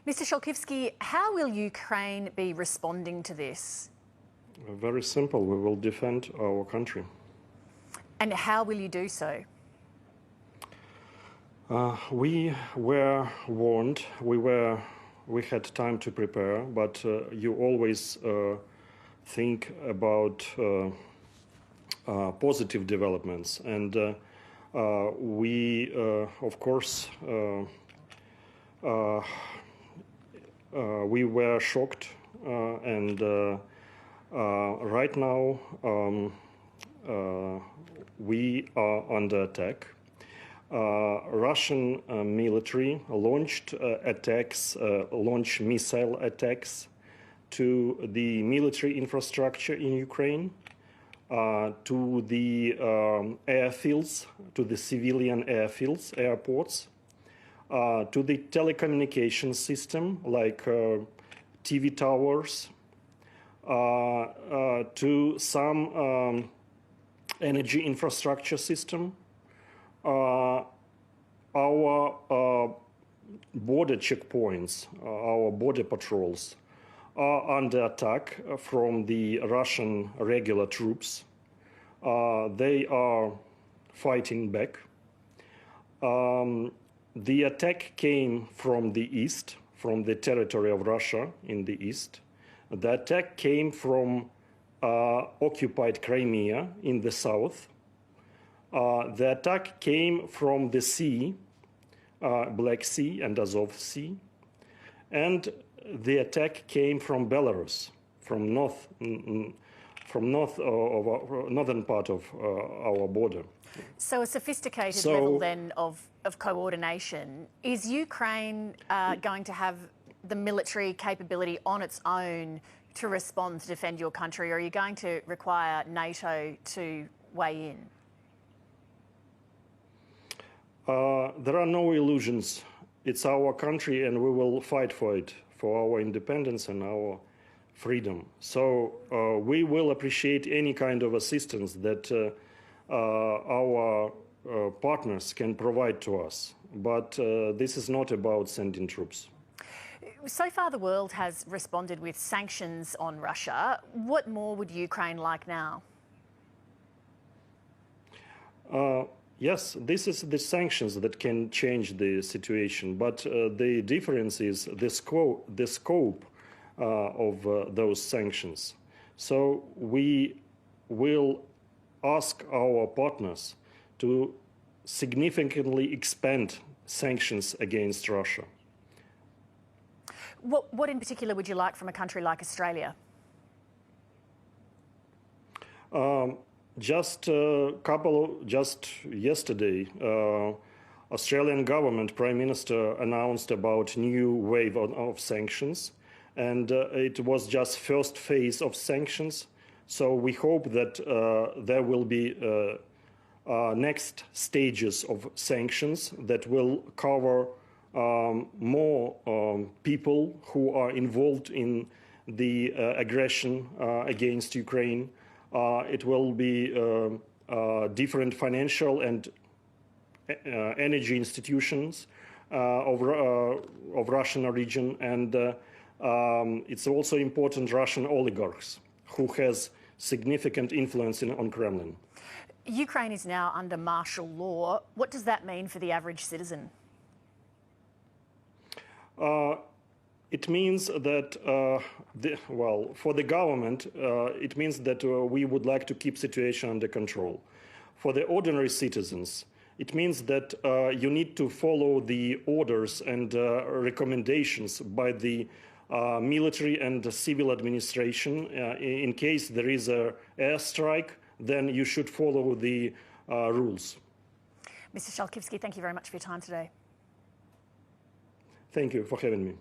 Mr. Shalkivskyi, how will Ukraine be responding to this? Very simple. We will defend our country. And how will you do so? We were warned. We had time to prepare, but you always think about positive developments, and we, of course, we were shocked, and right now we are under attack. Russian military launched missile attacks to the military infrastructure in Ukraine, to the airfields, to the civilian airfields, airports, to the telecommunication system like TV towers, to some energy infrastructure system. Our border checkpoints, our border patrols are under attack from the Russian regular troops. They are fighting back. The attack came from the east, from the territory of Russia in the east. The attack came from occupied Crimea in the south. The attack came from the sea, Black Sea and Azov Sea, and the attack came from Belarus, from northern part of our border. So a sophisticated level then of coordination. Is Ukraine going to have the military capability on its own to respond to defend your country, or are you going to require NATO to weigh in? There are no illusions. It's our country, and we will fight for it, for our independence and our freedom. So we will appreciate any kind of assistance that our partners can provide to us. But this is not about sending troops. So far, the world has responded with sanctions on Russia. What more would Ukraine like now? Yes, this is the sanctions that can change the situation, but the difference is the scope of those sanctions. So we will ask our partners to significantly expand sanctions against Russia. What in particular would you like from a country like Australia? Just yesterday, Australian government Prime Minister announced about new wave of sanctions, and it was just first phase of sanctions. So we hope that there will be next stages of sanctions that will cover more people who are involved in the aggression against Ukraine. It will be different financial and energy institutions of Russian origin, and it's also important Russian oligarchs who has significant influence on Kremlin. Ukraine is now under martial law. What does that mean for the average citizen? It means that, for the government, it means that we would like to keep situation under control. For the ordinary citizens, it means that you need to follow the orders and recommendations by the military and civil administration. In case there is an airstrike, then you should follow the rules. Mr. Shalkivskyi, thank you very much for your time today. Thank you for having me.